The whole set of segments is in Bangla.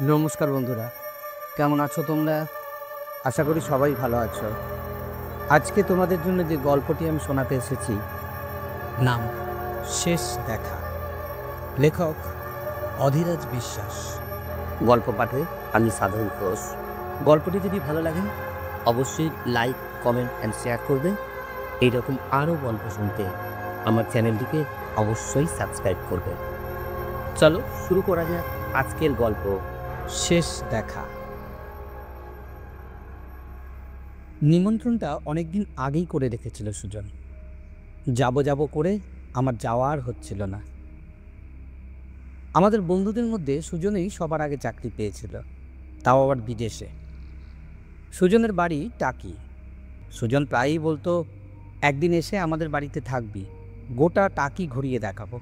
নমস্কার বন্ধুরা, কেমন আছো তোমরা? আশা করি সবাই ভালো আছো। আজকে তোমাদের জন্য যে গল্পটি আমি শোনাতে এসেছি, নাম শেষ দেখা। লেখক অধীরাজ বিশ্বাস। গল্প পাঠে আমি সাধন ঘোষ। গল্পটি যদি ভালো লাগে অবশ্যই লাইক, কমেন্ট অ্যান্ড শেয়ার করবে। এইরকম আরও গল্প শুনতে আমার চ্যানেলটিকে অবশ্যই সাবস্ক্রাইব করবে। চলো শুরু করা যাক আজকের গল্প, শেষ দেখা। নিমন্ত্রণটা অনেকদিন আগেই করে রেখেছিল সুজন। যাব করে আমার যাওয়া আর হচ্ছিল না। আমাদের বন্ধুদের মধ্যে সুজনই সবার আগে চাকরি পেয়েছিল, তাও আবার বিদেশে। সুজনের বাড়ি টাকি। সুজন প্রায়ই বলতো, একদিন এসে আমাদের বাড়িতে থাকবি, গোটা টাকি ঘুরিয়ে দেখাবো,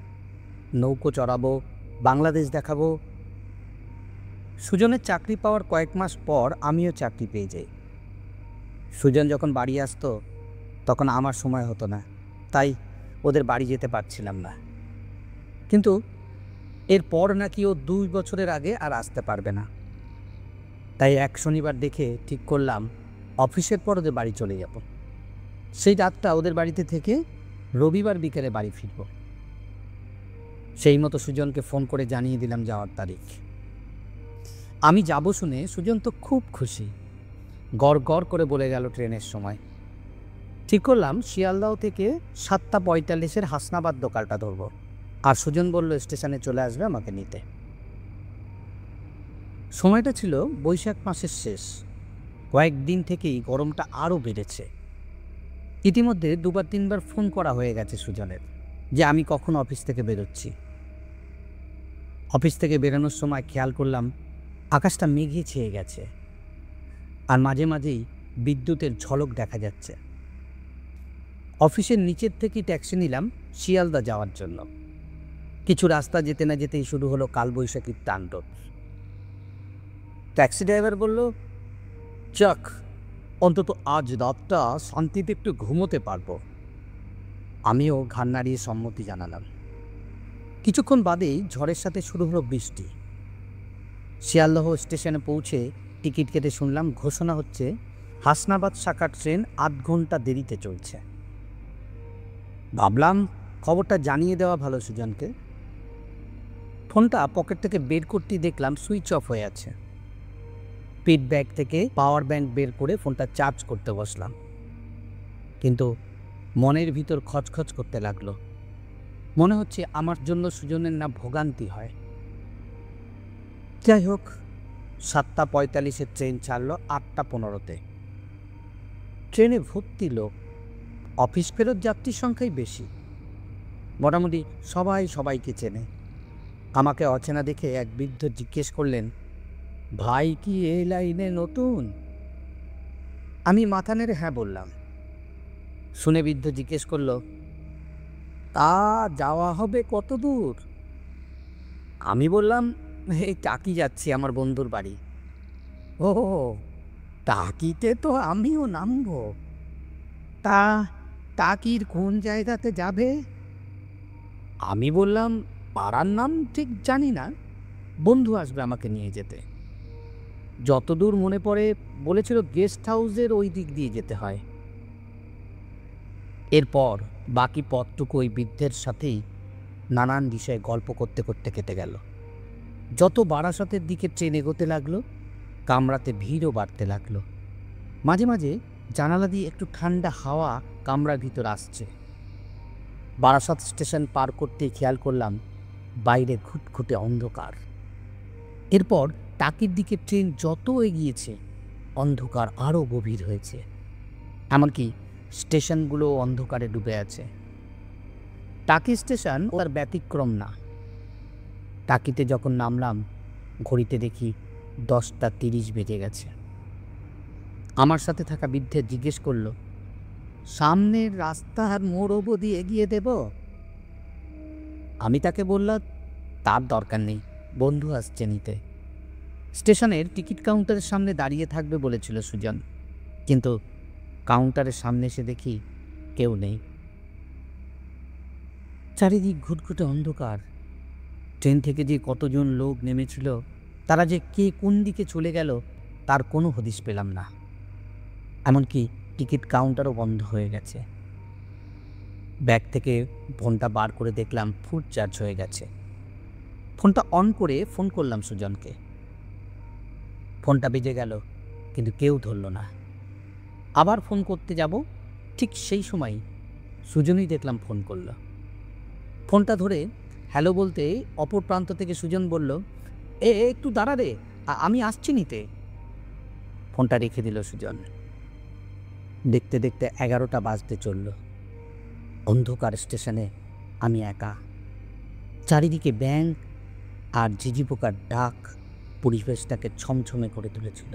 নৌকো চড়াবো, বাংলাদেশ দেখাবো। সুজনের চাকরি পাওয়ার কয়েক মাস পর আমিও চাকরি পেয়ে যাই। সুজন যখন বাড়ি আসতো তখন আমার সময় হতো না, তাই ওদের বাড়ি যেতে পারছিলাম না। কিন্তু এরপর নাকি ও 2 বছরের আগে আর আসতে পারবে না। তাই এক শনিবার দেখে ঠিক করলাম অফিসের পর ওদের বাড়ি চলে যাব। সেই রাতটা ওদের বাড়িতে থেকে রবিবার বিকেলে বাড়ি ফিরব। সেই মতো সুজনকে ফোন করে জানিয়ে দিলাম যাওয়ার তারিখ। আমি যাব শুনে সুজন তো খুব খুশি, গড় গড় করে বলে গেল ট্রেনের সময়। ঠিক করলাম শিয়ালদাহ থেকে 7:45 হাসনাবাদ লোকালটা ধরবো, আর সুজন বলল স্টেশনে চলে আসবে আমাকে নিতে। সময়টা ছিল বৈশাখ মাসের শেষ। কয়েকদিন থেকেই গরমটা আরও বেড়েছে। ইতিমধ্যে 2-3বার ফোন করা হয়ে গেছে সুজনের যে আমি কখন অফিস থেকে বেরোচ্ছি। অফিস থেকে বেরোনোর সময় খেয়াল করলাম আকাশটা মেঘে ছেয়ে গেছে, আর মাঝে মাঝেই বিদ্যুতের ঝলক দেখা যাচ্ছে। অফিসের নিচের থেকেই ট্যাক্সি নিলাম শিয়ালদা যাওয়ার জন্য। কিছু রাস্তা যেতে না যেতেই শুরু হলো কালবৈশাখীর তাণ্ডব। ট্যাক্সি ড্রাইভার বলল, যাক, অন্তত আজ রাতটা শান্তিতে একটু ঘুমোতে পারবো। আমিও ঘাড় নাড়িয়ে সম্মতি জানালাম। কিছুক্ষণ বাদেই ঝড়ের সাথে শুরু হলো বৃষ্টি। শিয়ালদহ স্টেশনে পৌঁছে টিকিট কেটে শুনলাম ঘোষণা হচ্ছে হাসনাবাদ শাখার ট্রেন 8 ঘন্টা দেরিতে চলছে। ভাবলাম খবরটা জানিয়ে দেওয়া ভালো সুজনকে। ফোনটা পকেট থেকে বের করতেই দেখলাম সুইচ অফ হয়ে আছে। পিট ব্যাগ থেকে পাওয়ার ব্যাংক বের করে ফোনটা চার্জ করতে বসলাম, কিন্তু মনের ভিতর খচখচ করতে লাগলো। মনে হচ্ছে আমার জন্য সুজনের না ভোগান্তি হয়। যাই হোক, 7:45 ট্রেন ছাড়লো 8:15। ট্রেনে ভর্তি লোক, অফিস ফেরত যাত্রীর সংখ্যাই বেশি। মোটামুটি সবাই সবাইকে চেনে। আমাকে অচেনা দেখে এক বৃদ্ধ জিজ্ঞেস করলেন, ভাই কি এই লাইনে নতুন? আমি মাথা নেড়ে হ্যাঁ বললাম। শুনে বৃদ্ধ জিজ্ঞেস করলো, তা যাওয়া হবে কত দূর? আমি বললাম, এই টাকি যাচ্ছি আমার বন্ধুর বাড়ি। ও, টাকিতে তো আমিও নামবো। তা টাকির কোন জায়গাতে যাবে? আমি বললাম, পাড়ার নাম ঠিক জানি না, বন্ধু আসবে আমাকে নিয়ে যেতে। যতদূর মনে পড়ে বলেছিল গেস্ট হাউসের ওই দিক দিয়ে যেতে হয়। এরপর বাকি পথটুকু ওই বৃদ্ধের সাথেই নানান বিষয়ে গল্প করতে করতে কেটে গেল। যত বারাসতের দিকে ট্রেন এগোতে লাগলো, কামরাতে ভিড়ও বাড়তে লাগলো। মাঝে মাঝে জানালা দিয়ে একটু ঠান্ডা হাওয়া কামরার ভিতর আসছে। বারাসত স্টেশন পার করতেই খেয়াল করলাম বাইরে ঘুটঘুটে অন্ধকার। এরপর টাকির দিকে ট্রেন যত এগিয়েছে অন্ধকার আরও গভীর হয়েছে, এমনকি স্টেশনগুলো অন্ধকারে ডুবে আছে। টাকি স্টেশন ওর ব্যতিক্রম না। টাকিতে যখন নামলাম ঘড়িতে দেখি 10:30 বেজে গেছে। আমার সাথে থাকা বৃদ্ধে জিজ্ঞেস করলো, সামনের রাস্তার মোড় অবধি এগিয়ে দেব? আমি তাকে বললাম, তার দরকার নেই, বন্ধু আসছে নিতে। স্টেশনের টিকিট কাউন্টারের সামনে দাঁড়িয়ে থাকবে বলেছিল সুজন, কিন্তু কাউন্টারের সামনে এসে দেখি কেউ নেই। চারিদিক ঘুটঘুটে অন্ধকার। ট্রেন থেকে যে কতজন লোক নেমেছিল তারা যে কে কোন দিকে চলে গেল তার কোনো হদিশ পেলাম না। এমনকি টিকিট কাউন্টারও বন্ধ হয়ে গেছে। ব্যাগ থেকে ফোনটা বার করে দেখলাম ফুল চার্জ হয়ে গেছে। ফোনটা অন করে ফোন করলাম সুজনকে। ফোনটা বেজে গেল, কিন্তু কেউ ধরল না। আবার ফোন করতে যাব, ঠিক সেই সময় সুজনই দেখলাম ফোন করল। ফোনটা ধরে হ্যালো বলতে অপর প্রান্ত থেকে সুজন বলল, একটু দাঁড়া রে, আমি আসছি নিতে। ফোনটা রেখে দিল সুজন। দেখতে দেখতে 11টা বাজতে চলল। অন্ধকার স্টেশনে আমি একা। চারিদিকে ব্যাঙ আর ঝিঝি পোকার ডাক পরিবেশটাকে ছমছমে করে তুলেছিল।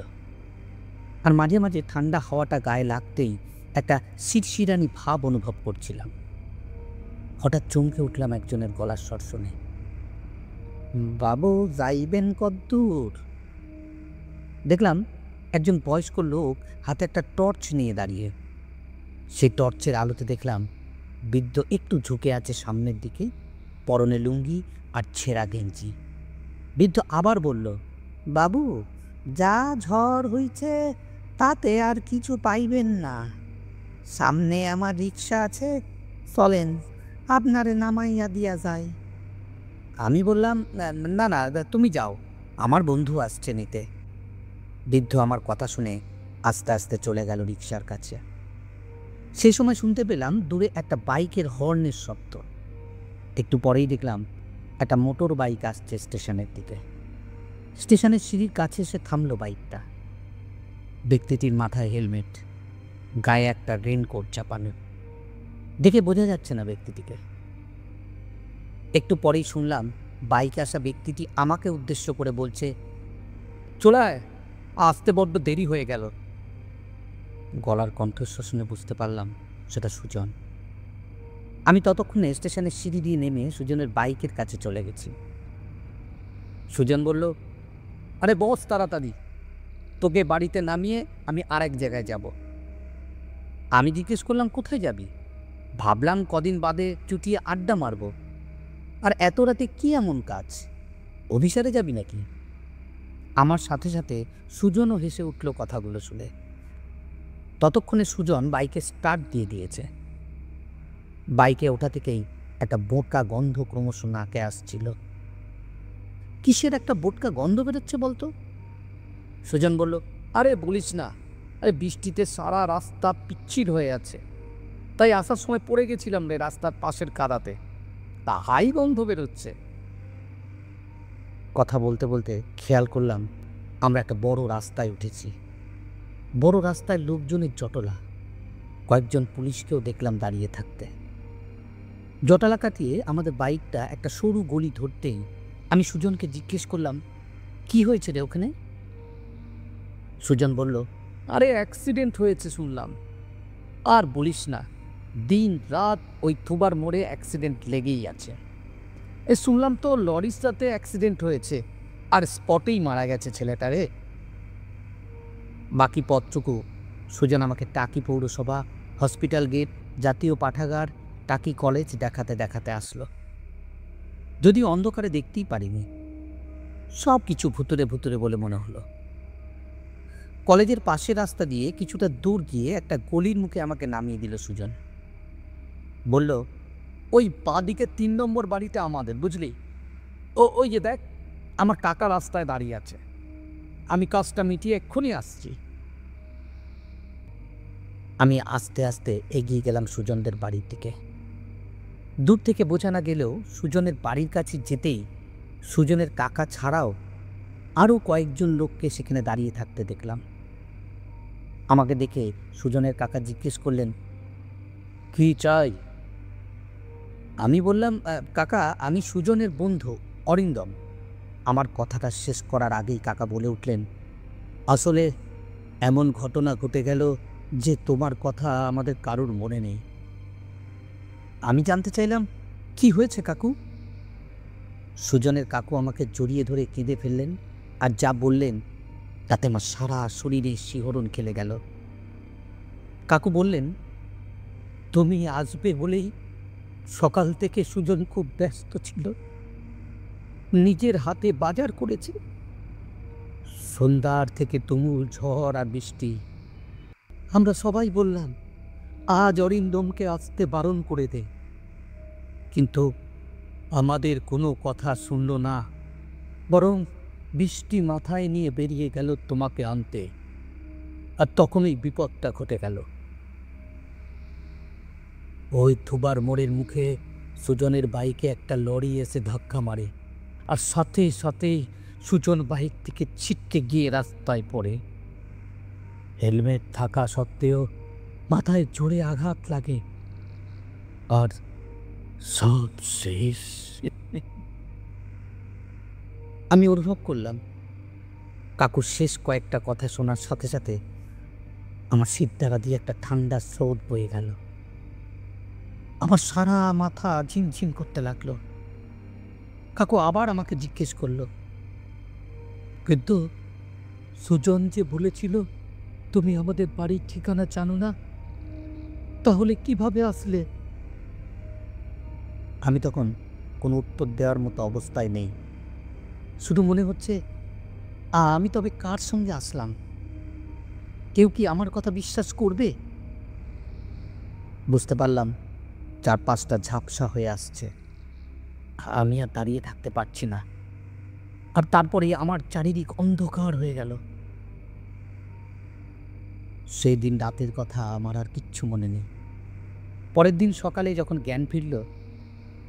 আর মাঝে মাঝে ঠান্ডা হাওয়াটা গায়ে লাগতেই একটা শিরশিরানি ভাব অনুভব করছিলাম। হঠাৎ চমকে উঠলাম একজনের গলার স্বর শুনে। বাবু, যাইবেন কদ্দূর? দেখলাম একজন বয়স্ক লোক হাতে একটা টর্চ নিয়ে দাঁড়িয়ে। সেই টর্চের আলোতে দেখলাম বৃদ্ধ একটু ঝুঁকে আছে সামনের দিকে, পরনে লুঙ্গি আর ছেঁড়া গেঞ্জি। বৃদ্ধ আবার বলল, বাবু, যা ঝড় হইছে তাতে আর কিছু পাইবেন না। সামনে আমার রিক্সা আছে, চলেন, আপনারে নামাইয়া দিয়া যায়। আমি বললাম, না না, তুমি যাও, আমার বন্ধু আসছে নিতে। বৃদ্ধ আমার কথা শুনে আস্তে আস্তে চলে গেল রিক্সার কাছে। সেই সময় শুনতে পেলাম দূরে একটা বাইকের হর্নের শব্দ। একটু পরেই দেখলাম একটা মোটর বাইক আসছে স্টেশনের দিকে। স্টেশনের সিঁড়ির কাছে এসে থামলো বাইকটা। ব্যক্তিটির মাথায় হেলমেট, গায়ে একটা রেনকোট চাপানো। দেখে বোঝা যাচ্ছে না ব্যক্তিটিকে। একটু পরেই শুনলাম বাইকে আসা ব্যক্তিটি আমাকে উদ্দেশ্য করে বলছে, চলায়, আসতে বড্ড দেরি হয়ে গেল। গলার কণ্ঠস্বর শুনে বুঝতে পারলাম সেটা সুজন। আমি ততক্ষণে স্টেশনের সিঁড়ি দিয়ে নেমে সুজনের বাইকের কাছে চলে গেছি। সুজন বলল, আরে বস, তাড়াতাড়ি, তোকে বাড়িতে নামিয়ে আমি আরেক জায়গায় যাব। আমি জিজ্ঞেস করলাম, কোথায় যাবি? ভাবলাম কদিন বাদে চুটিয়ে আড্ডা মারব। আর এত রাতে কি এমন কাজ? অভিসারে যাবি নাকি? আমার সাথে সাথে সুজনও হেসে উঠল কথাগুলো শুনে। ততক্ষণে সুজন বাইকে স্টার্ট দিয়ে দিয়েছে। বাইকে ওঠা থেকেই একটা বোটকা গন্ধ ক্রমশ নাকে আসছিল। কিসের একটা বোটকা গন্ধ বেরোচ্ছে বলতো? সুজন বলল, আরে বলিস না, আরে বৃষ্টিতে সারা রাস্তা পিচ্ছিল হয়ে আছে, তাই আসার সময় পড়ে গেছিলাম রে রাস্তার পাশের কাদাতে, তাহাই গন্ধ বেরোচ্ছে। কথা বলতে বলতে খেয়াল করলাম আমরা একটা বড় রাস্তায় উঠেছি। বড় রাস্তায় লোকজনের জটলা। কয়েকজন পুলিশকেও দেখলাম দাঁড়িয়ে থাকতে। জটলা কাটিয়ে আমাদের বাইকটা একটা সরু গলি ধরতেই আমি সুজনকে জিজ্ঞেস করলাম, কি হয়েছে রে ওখানে? সুজন বলল, আরে অ্যাক্সিডেন্ট হয়েছে শুনলাম। আর বলিস না, দিন রাত ওই থুবার মোড়ে অ্যাক্সিডেন্ট লেগেই আছে। শুনলাম তো লরির সাথে অ্যাক্সিডেন্ট হয়েছে, আর স্পটেই মারা গেছে ছেলেটা রে। বাকি পথটুকু সুজন আমাকে টাকি পৌরসভা, হসপিটাল গেট, জাতীয় পাঠাগার, টাকি কলেজ দেখাতে দেখাতে আসলো। যদিও অন্ধকারে দেখতেই পারিনি, সব কিছু ভুতুরে ভুতুরে বলে মনে হলো। কলেজের পাশের রাস্তা দিয়ে কিছুটা দূর গিয়ে একটা গলির মুখে আমাকে নামিয়ে দিল সুজন। বলল, ওই বাঁ দিকে 3 নম্বর বাড়িটা আমাদের, বুঝলি? ওই যে দেখ, আমার কাকা রাস্তায় দাঁড়িয়ে আছে, আমি কাজটা মিটিয়ে এক্ষুনি আসছি। আমি আস্তে আস্তে এগিয়ে গেলাম সুজনদের বাড়ির দিকে। দূর থেকে বোঝা না গেলেও সুজনের বাড়ির কাছে যেতেই সুজনের কাকা ছাড়াও আরও কয়েকজন লোককে সেখানে দাঁড়িয়ে থাকতে দেখলাম। আমাকে দেখে সুজনের কাকা জিজ্ঞেস করলেন, কি চাই? আমি বললাম, কাকা, আমি সুজনের বন্ধু অরিন্দম। আমার কথাটা শেষ করার আগেই কাকা বলে উঠলেন, আসলে এমন ঘটনা ঘটে গেল যে তোমার কথা আমাদের কারোর মনে নেই। আমি জানতে চাইলাম, কি হয়েছে কাকু? সুজনের কাকু আমাকে জড়িয়ে ধরে কেঁদে ফেললেন, আর যা বললেন তাতে আমার সারা শরীরে শিহরণ খেলে গেল। কাকু বললেন, তুমি আসবে বলেই সকাল থেকে সুজন খুব ব্যস্ত ছিল, নিজের হাতে বাজার করেছে, সন্ধ্যার থেকে তুমুল ঝড় আর বৃষ্টি। আমরা সবাই বললাম, আজ অরিন্দমকে আসতে বারণ করে দে, কিন্তু আমাদের কোনো কথা শুনল না, বরং বৃষ্টি মাথায় নিয়ে বেরিয়ে গেল তোমাকে আনতে। আর তখনই বিপদটা ঘটে গেল। ওই থুবার মোড়ের মুখে সুজনের বাইকে একটা লরি এসে ধাক্কা মারে, আর সাথে সাথেই সুজন বাইক থেকে ছিটকে গিয়ে রাস্তায় পড়ে। হেলমেট থাকা সত্ত্বেও মাথায় জোরে আঘাত লাগে, আর সব শেষ। আমি অনুভব করলাম কাকুর শেষ কয়েকটা কথা শোনার সাথে সাথে আমার সিদ্ধারা দিয়ে একটা ঠান্ডা স্রোত বয়ে গেল। আমার সারা মাথা ঝিমঝিম করতে লাগলো। কাকু আবার আমাকে জিজ্ঞেস করলো, কিন্তু সুজন যে বলেছিল তুমি আমাদের বাড়ির ঠিকানা জানো না, তাহলে কিভাবে আসলে? আমি তখন কোনো উত্তর দেওয়ার মতো অবস্থায় নেই। শুধু মনে হচ্ছে, আমি তবে কার সঙ্গে আসলাম? কেউ কি আমার কথা বিশ্বাস করবে? বুঝতে পারলাম চারপাশটা ঝাপসা হয়ে আসছে। আমি আর দাঁড়িয়ে থাকতে পারছি না। আর তারপরে আমার চারিদিক অন্ধকার হয়ে গেল। সেই দিন রাতের কথা আমার আর কিচ্ছু মনে নেই। পরের দিন সকালে যখন জ্ঞান ফিরল,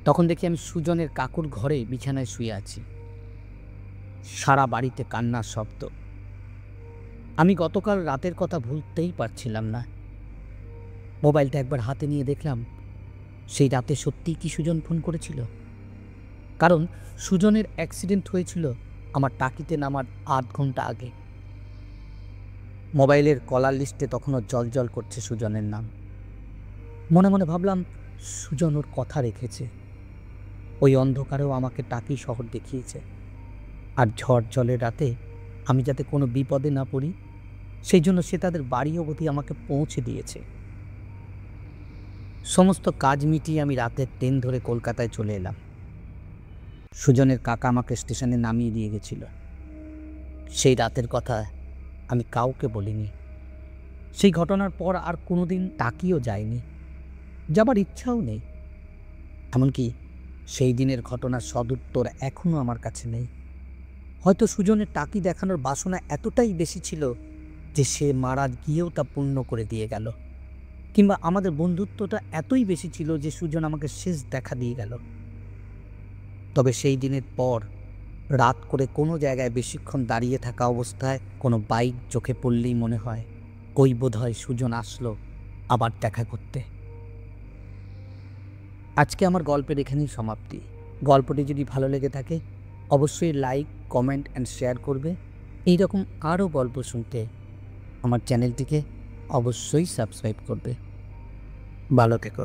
তখন দেখি আমি সুজনের কাকুর ঘরে বিছানায় শুয়ে আছি। সারা বাড়িতে কান্নার শব্দ। আমি গতকাল রাতের কথা ভুলতেই পারছিলাম না। মোবাইলটা একবার হাতে নিয়ে দেখলাম, সেই রাতে সত্যিই কি সুজন ফোন করেছিল। কারণ সুজনের অ্যাক্সিডেন্ট হয়েছিল আমার টাকিতে নামার ৮ ঘন্টা আগে। মোবাইলের কলার লিস্টে তখনও জল করছে সুজনের নাম। মনে মনে ভাবলাম, সুজন ওর কথা রেখেছে। ওই অন্ধকারেও আমাকে টাকি শহর দেখিয়েছে। আর ঝড় জলের রাতে আমি যাতে কোনো বিপদে না পড়ি, সেই জন্য সে তাদের বাড়ি অবধি আমাকে পৌঁছে দিয়েছে। সমস্ত কাজ মিটিয়ে আমি রাতের ট্রেন ধরে কলকাতায় চলে এলাম। সুজনের কাকা আমাকে স্টেশনে নামিয়ে দিয়ে গেছিল। সেই রাতের কথা আমি কাউকে বলিনি। সেই ঘটনার পর আর কোনোদিন টাকিও যায়নি, যাবার ইচ্ছাও নেই। এমনকি সেই দিনের ঘটনার সদুত্তর এখনও আমার কাছে নেই। হয়তো সুজনের টাকি দেখানোর বাসনা এতটাই বেশি ছিল যে সে মারা গিয়েও তা পূর্ণ করে দিয়ে গেল, কিংবা আমাদের বন্ধুত্বটা এতই বেশি ছিল যে সুজন আমাকে শেষ দেখা দিয়ে গেল। তবে সেই দিনের পর রাত করে কোনো জায়গায় বেশিক্ষণ দাঁড়িয়ে থাকা অবস্থায় কোনো বাইক চোখে পড়লেই মনে হয় ওই বোধহয় সুজন আসলো আবার দেখা করতে। আজকে আমার গল্পের এখানেই সমাপ্তি। গল্পটি যদি ভালো লেগে থাকে অবশ্যই লাইক, কমেন্ট অ্যান্ড শেয়ার করবে। এইরকম আরও গল্প শুনতে আমার চ্যানেলটিকে অবশ্যই সাবস্ক্রাইব করবে। ভালো থেকো।